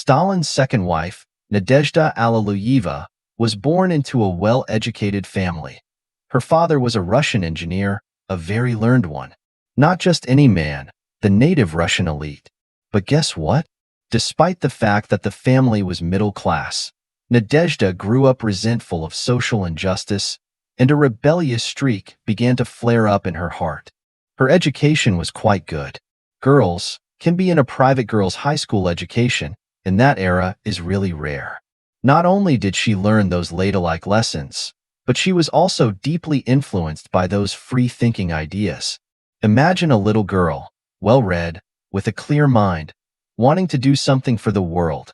Stalin's second wife, Nadezhda Aliluyeva, was born into a well-educated family. Her father was a Russian engineer, a very learned one. Not just any man, the native Russian elite. But guess what? Despite the fact that the family was middle class, Nadezhda grew up resentful of social injustice, and a rebellious streak began to flare up in her heart. Her education was quite good. Girls can be in a private girls' high school education, and that era is really rare. Not only did she learn those ladylike lessons, but she was also deeply influenced by those free-thinking ideas. Imagine a little girl, well-read, with a clear mind, wanting to do something for the world.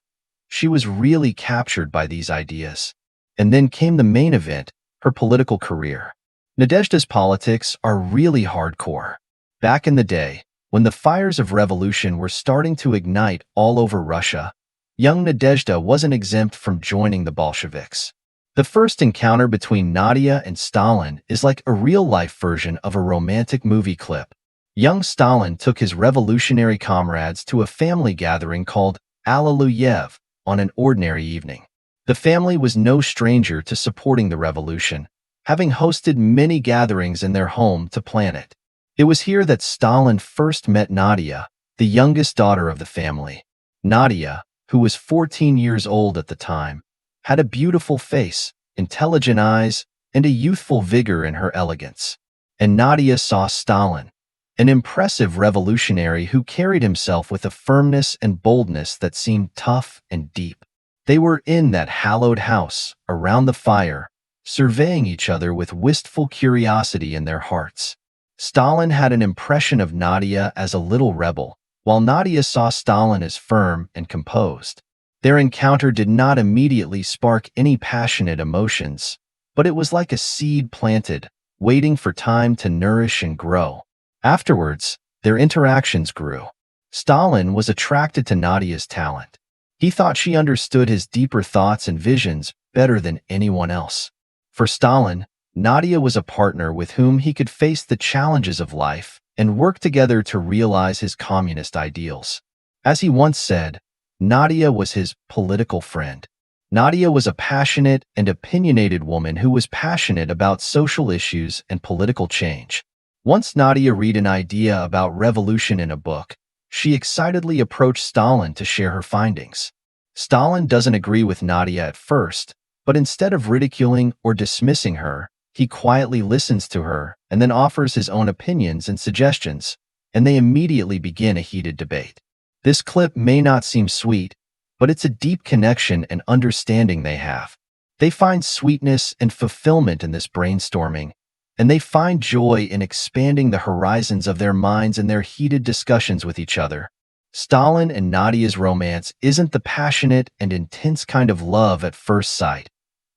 She was really captured by these ideas. And then came the main event, her political career. Nadezhda's politics are really hardcore. Back in the day, when the fires of revolution were starting to ignite all over Russia, young Nadezhda wasn't exempt from joining the Bolsheviks. The first encounter between Nadia and Stalin is like a real-life version of a romantic movie clip. Young Stalin took his revolutionary comrades to a family gathering called Aliluyeva on an ordinary evening. The family was no stranger to supporting the revolution, having hosted many gatherings in their home to plan it. It was here that Stalin first met Nadia, the youngest daughter of the family. Nadia, who was 14 years old at the time, had a beautiful face, intelligent eyes, and a youthful vigor in her elegance. And Nadia saw Stalin, an impressive revolutionary who carried himself with a firmness and boldness that seemed tough and deep. They were in that hallowed house, around the fire, surveying each other with wistful curiosity in their hearts. Stalin had an impression of Nadia as a little rebel, while Nadia saw Stalin as firm and composed. Their encounter did not immediately spark any passionate emotions, but it was like a seed planted, waiting for time to nourish and grow. Afterwards, their interactions grew. Stalin was attracted to Nadia's talent. He thought she understood his deeper thoughts and visions better than anyone else. For Stalin, Nadia was a partner with whom he could face the challenges of life and work together to realize his communist ideals. As he once said, Nadia was his political friend. Nadia was a passionate and opinionated woman who was passionate about social issues and political change. Once Nadia read an idea about revolution in a book, she excitedly approached Stalin to share her findings. Stalin doesn't agree with Nadia at first, but instead of ridiculing or dismissing her, he quietly listens to her and then offers his own opinions and suggestions, and they immediately begin a heated debate. This clip may not seem sweet, but it's a deep connection and understanding they have. They find sweetness and fulfillment in this brainstorming, and they find joy in expanding the horizons of their minds in their heated discussions with each other. Stalin and Nadia's romance isn't the passionate and intense kind of love at first sight,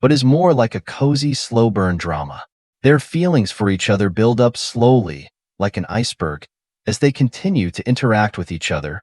but is more like a cozy, slow-burn drama. Their feelings for each other build up slowly, like an iceberg, as they continue to interact with each other,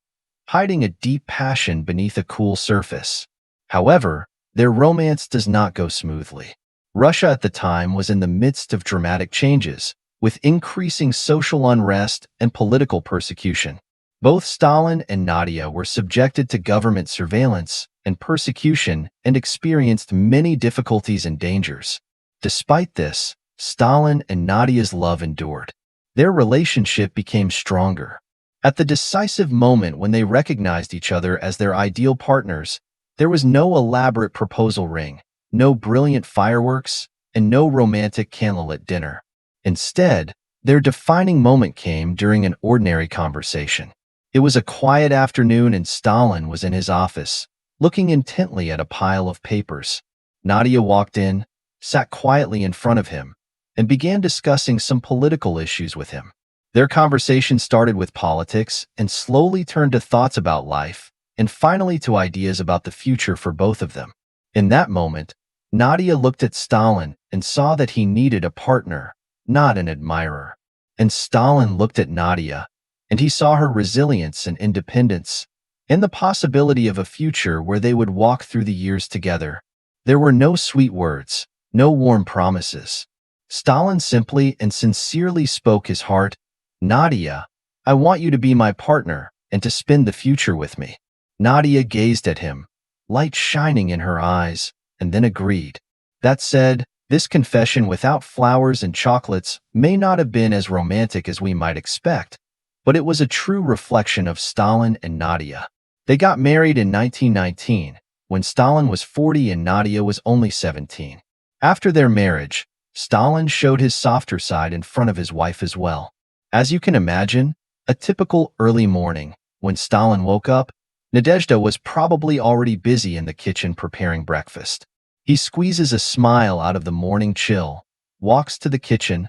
hiding a deep passion beneath a cool surface. However, their romance does not go smoothly. Russia at the time was in the midst of dramatic changes, with increasing social unrest and political persecution. Both Stalin and Nadia were subjected to government surveillance and persecution and experienced many difficulties and dangers. Despite this, Stalin and Nadia's love endured. Their relationship became stronger. At the decisive moment when they recognized each other as their ideal partners, there was no elaborate proposal ring, no brilliant fireworks, and no romantic candlelit dinner. Instead, their defining moment came during an ordinary conversation. It was a quiet afternoon and Stalin was in his office, looking intently at a pile of papers. Nadia walked in, sat quietly in front of him, and began discussing some political issues with him. Their conversation started with politics and slowly turned to thoughts about life, and finally to ideas about the future for both of them. In that moment, Nadia looked at Stalin and saw that he needed a partner, not an admirer. And Stalin looked at Nadia, and he saw her resilience and independence, and the possibility of a future where they would walk through the years together. There were no sweet words, no warm promises. Stalin simply and sincerely spoke his heart. "Nadia, I want you to be my partner and to spend the future with me." Nadia gazed at him, light shining in her eyes, and then agreed. That said, this confession without flowers and chocolates may not have been as romantic as we might expect, but it was a true reflection of Stalin and Nadia. They got married in 1919, when Stalin was 40 and Nadia was only 17. After their marriage, Stalin showed his softer side in front of his wife as well. As you can imagine, a typical early morning, when Stalin woke up, Nadezhda was probably already busy in the kitchen preparing breakfast. He squeezes a smile out of the morning chill, walks to the kitchen,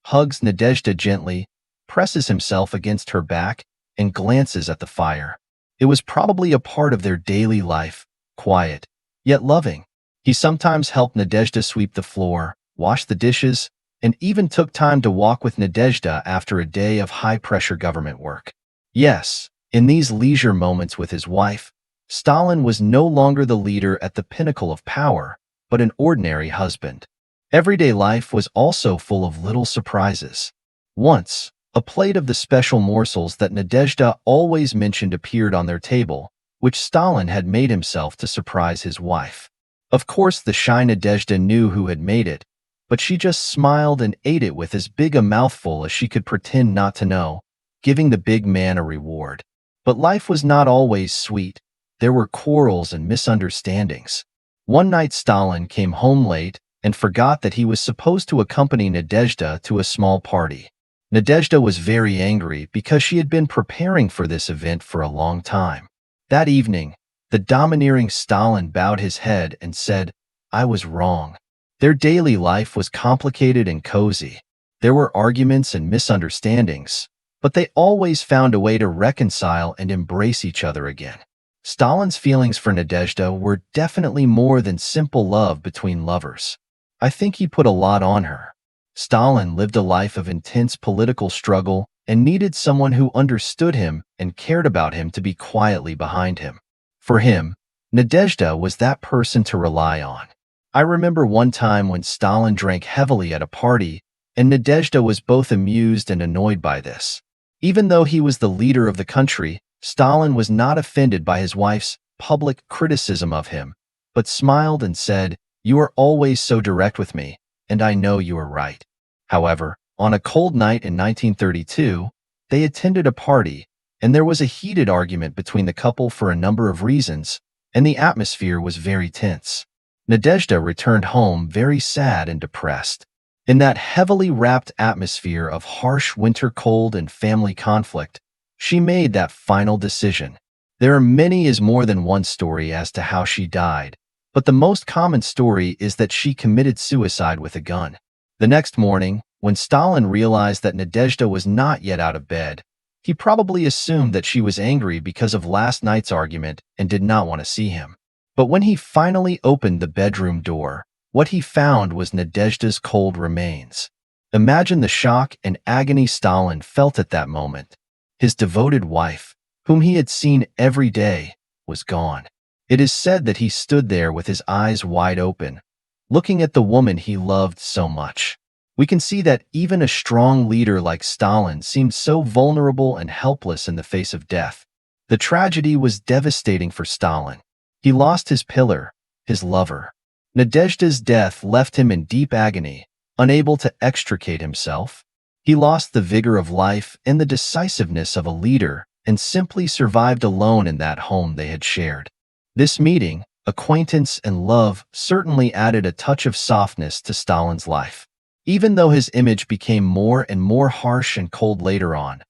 hugs Nadezhda gently, presses himself against her back, and glances at the fire. It was probably a part of their daily life, quiet, yet loving. He sometimes helped Nadezhda sweep the floor, wash the dishes, and even took time to walk with Nadezhda after a day of high-pressure government work. Yes, in these leisure moments with his wife, Stalin was no longer the leader at the pinnacle of power, but an ordinary husband. Everyday life was also full of little surprises. Once, a plate of the special morsels that Nadezhda always mentioned appeared on their table, which Stalin had made himself to surprise his wife. Of course, the shy Nadezhda knew who had made it, but she just smiled and ate it with as big a mouthful as she could pretend not to know, giving the big man a reward. But life was not always sweet. There were quarrels and misunderstandings. One night Stalin came home late and forgot that he was supposed to accompany Nadezhda to a small party. Nadezhda was very angry because she had been preparing for this event for a long time. That evening, the domineering Stalin bowed his head and said, "I was wrong." Their daily life was complicated and cozy. There were arguments and misunderstandings, but they always found a way to reconcile and embrace each other again. Stalin's feelings for Nadezhda were definitely more than simple love between lovers. I think he put a lot on her. Stalin lived a life of intense political struggle and needed someone who understood him and cared about him to be quietly behind him. For him, Nadezhda was that person to rely on. I remember one time when Stalin drank heavily at a party, and Nadezhda was both amused and annoyed by this. Even though he was the leader of the country, Stalin was not offended by his wife's public criticism of him, but smiled and said, "You are always so direct with me, and I know you are right." However, on a cold night in 1932, they attended a party, and there was a heated argument between the couple for a number of reasons, and the atmosphere was very tense. Nadezhda returned home very sad and depressed. In that heavily wrapped atmosphere of harsh winter cold and family conflict, she made that final decision. There are many as more than one story as to how she died, but the most common story is that she committed suicide with a gun. The next morning, when Stalin realized that Nadezhda was not yet out of bed, he probably assumed that she was angry because of last night's argument and did not want to see him. But when he finally opened the bedroom door, what he found was Nadezhda's cold remains. Imagine the shock and agony Stalin felt at that moment. His devoted wife, whom he had seen every day, was gone. It is said that he stood there with his eyes wide open, looking at the woman he loved so much. We can see that even a strong leader like Stalin seemed so vulnerable and helpless in the face of death. The tragedy was devastating for Stalin. He lost his pillar, his lover. Nadezhda's death left him in deep agony, unable to extricate himself. He lost the vigor of life and the decisiveness of a leader and simply survived alone in that home they had shared. This meeting, acquaintance, and love certainly added a touch of softness to Stalin's life. Even though his image became more and more harsh and cold later on,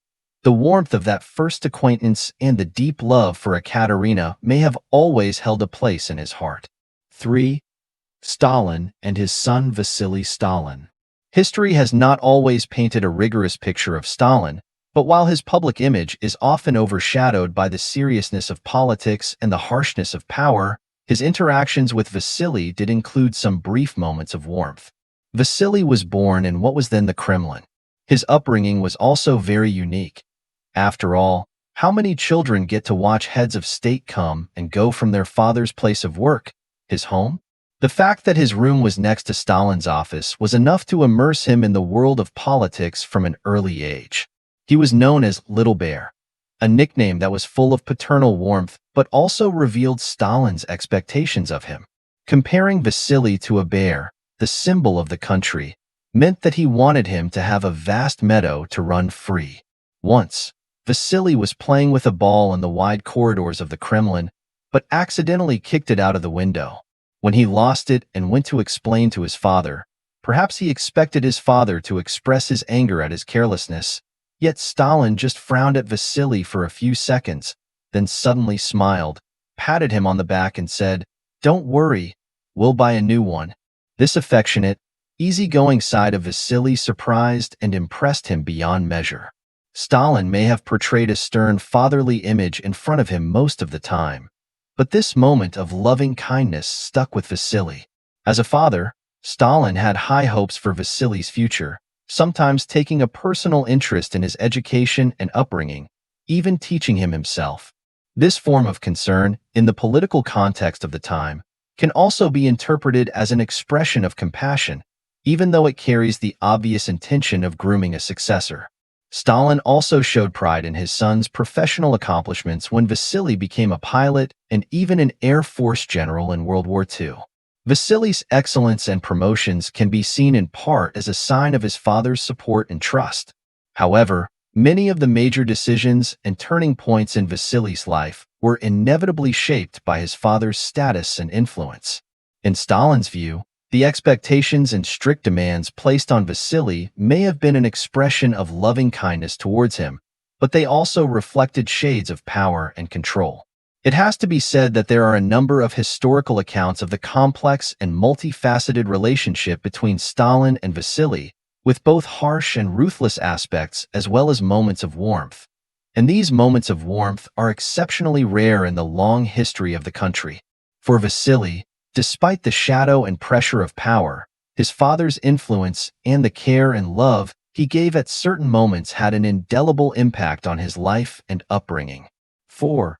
the warmth of that first acquaintance and the deep love for Ekaterina may have always held a place in his heart. 3. Stalin and his son Vasili. Stalin. History has not always painted a rigorous picture of Stalin, but while his public image is often overshadowed by the seriousness of politics and the harshness of power, his interactions with Vasili did include some brief moments of warmth. Vasili was born in what was then the Kremlin. His upbringing was also very unique. After all, how many children get to watch heads of state come and go from their father's place of work, his home? The fact that his room was next to Stalin's office was enough to immerse him in the world of politics from an early age. He was known as Little Bear, a nickname that was full of paternal warmth but also revealed Stalin's expectations of him. Comparing Vasili to a bear, the symbol of the country, meant that he wanted him to have a vast meadow to run free. Once, Vasili was playing with a ball in the wide corridors of the Kremlin, but accidentally kicked it out of the window. When he lost it and went to explain to his father, perhaps he expected his father to express his anger at his carelessness, yet Stalin just frowned at Vasili for a few seconds, then suddenly smiled, patted him on the back and said, "Don't worry, we'll buy a new one." This affectionate, easygoing side of Vasili surprised and impressed him beyond measure. Stalin may have portrayed a stern fatherly image in front of him most of the time, but this moment of loving kindness stuck with Vasili. As a father, Stalin had high hopes for Vasili's future, sometimes taking a personal interest in his education and upbringing, even teaching him himself. This form of concern, in the political context of the time, can also be interpreted as an expression of compassion, even though it carries the obvious intention of grooming a successor. Stalin also showed pride in his son's professional accomplishments when Vasili became a pilot and even an Air Force general in World War II. Vasili's excellence and promotions can be seen in part as a sign of his father's support and trust. However, many of the major decisions and turning points in Vasili's life were inevitably shaped by his father's status and influence. In Stalin's view, the expectations and strict demands placed on Vasili may have been an expression of loving kindness towards him, but they also reflected shades of power and control. It has to be said that there are a number of historical accounts of the complex and multifaceted relationship between Stalin and Vasili, with both harsh and ruthless aspects as well as moments of warmth. And these moments of warmth are exceptionally rare in the long history of the country. For Vasili, despite the shadow and pressure of power, his father's influence and the care and love he gave at certain moments had an indelible impact on his life and upbringing. 4.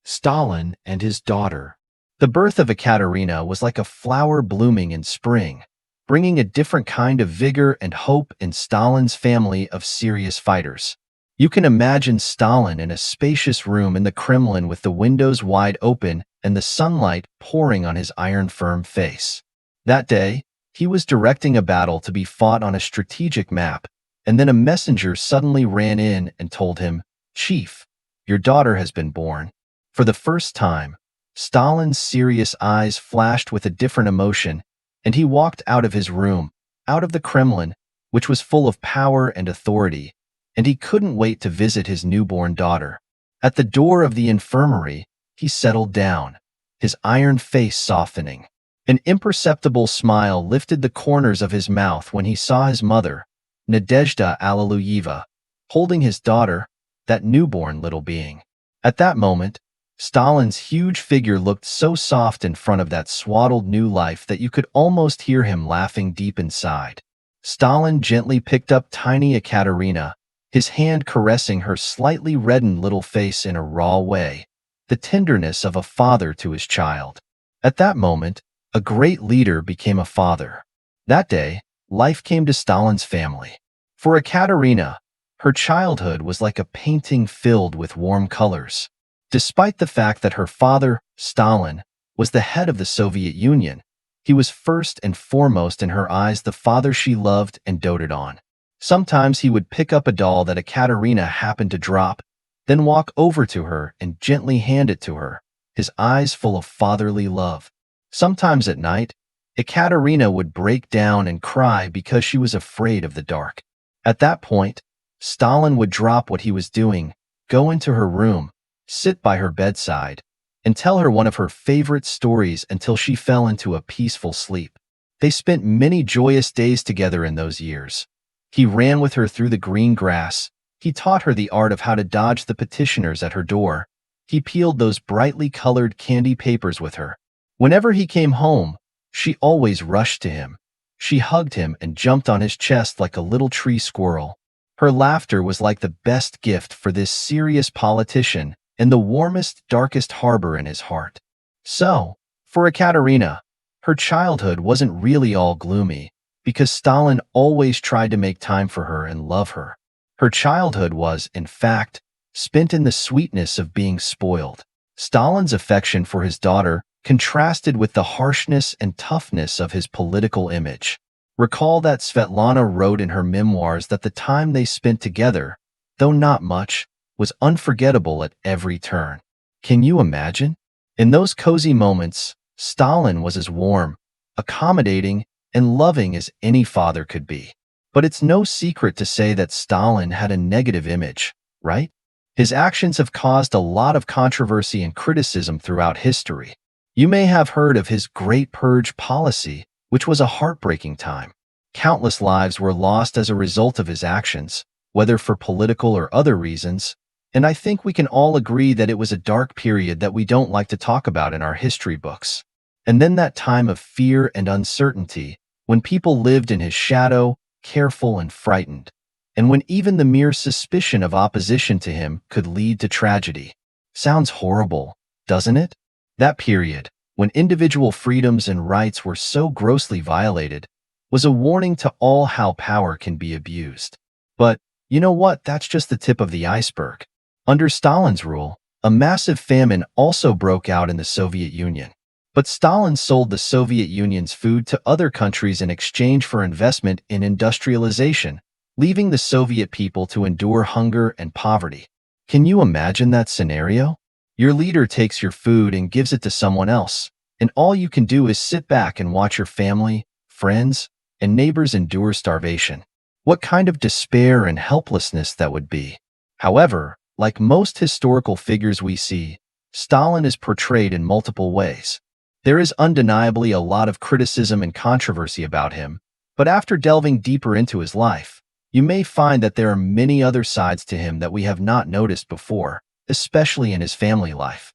Stalin and his daughter. The birth of Ekaterina was like a flower blooming in spring, bringing a different kind of vigor and hope in Stalin's family of serious fighters. You can imagine Stalin in a spacious room in the Kremlin with the windows wide open and the sunlight pouring on his iron-firm face. That day, he was directing a battle to be fought on a strategic map, and then a messenger suddenly ran in and told him, "Chief, your daughter has been born." For the first time, Stalin's serious eyes flashed with a different emotion, and he walked out of his room, out of the Kremlin, which was full of power and authority, and he couldn't wait to visit his newborn daughter. At the door of the infirmary, he settled down, his iron face softening. An imperceptible smile lifted the corners of his mouth when he saw his mother, Nadezhda Aliluyeva, holding his daughter, that newborn little being. At that moment, Stalin's huge figure looked so soft in front of that swaddled new life that you could almost hear him laughing deep inside. Stalin gently picked up tiny Ekaterina, his hand caressing her slightly reddened little face in a raw way, the tenderness of a father to his child. At that moment, a great leader became a father. That day, life came to Stalin's family. For Ekaterina, her childhood was like a painting filled with warm colors. Despite the fact that her father, Stalin, was the head of the Soviet Union, he was first and foremost in her eyes the father she loved and doted on. Sometimes he would pick up a doll that Ekaterina happened to drop, then walk over to her and gently hand it to her, his eyes full of fatherly love. Sometimes at night, Ekaterina would break down and cry because she was afraid of the dark. At that point, Stalin would drop what he was doing, go into her room, sit by her bedside, and tell her one of her favorite stories until she fell into a peaceful sleep. They spent many joyous days together in those years. He ran with her through the green grass. He taught her the art of how to dodge the petitioners at her door. He peeled those brightly colored candy papers with her. Whenever he came home, she always rushed to him. She hugged him and jumped on his chest like a little tree squirrel. Her laughter was like the best gift for this serious politician and the warmest, darkest harbor in his heart. So, for Ekaterina, her childhood wasn't really all gloomy, because Stalin always tried to make time for her and love her. Her childhood was, in fact, spent in the sweetness of being spoiled. Stalin's affection for his daughter contrasted with the harshness and toughness of his political image. Recall that Svetlana wrote in her memoirs that the time they spent together, though not much, was unforgettable at every turn. Can you imagine? In those cozy moments, Stalin was as warm, accommodating, and loving as any father could be. But it's no secret to say that Stalin had a negative image, right? His actions have caused a lot of controversy and criticism throughout history. You may have heard of his Great Purge policy, which was a heartbreaking time. Countless lives were lost as a result of his actions, whether for political or other reasons, and I think we can all agree that it was a dark period that we don't like to talk about in our history books. And then that time of fear and uncertainty, when people lived in his shadow, careful and frightened, and when even the mere suspicion of opposition to him could lead to tragedy. Sounds horrible, doesn't it? That period, when individual freedoms and rights were so grossly violated, was a warning to all how power can be abused. But, you know what, that's just the tip of the iceberg. Under Stalin's rule, a massive famine also broke out in the Soviet Union. But Stalin sold the Soviet Union's food to other countries in exchange for investment in industrialization, leaving the Soviet people to endure hunger and poverty. Can you imagine that scenario? Your leader takes your food and gives it to someone else, and all you can do is sit back and watch your family, friends, and neighbors endure starvation. What kind of despair and helplessness that would be. However, like most historical figures we see, Stalin is portrayed in multiple ways. There is undeniably a lot of criticism and controversy about him, but after delving deeper into his life, you may find that there are many other sides to him that we have not noticed before, especially in his family life.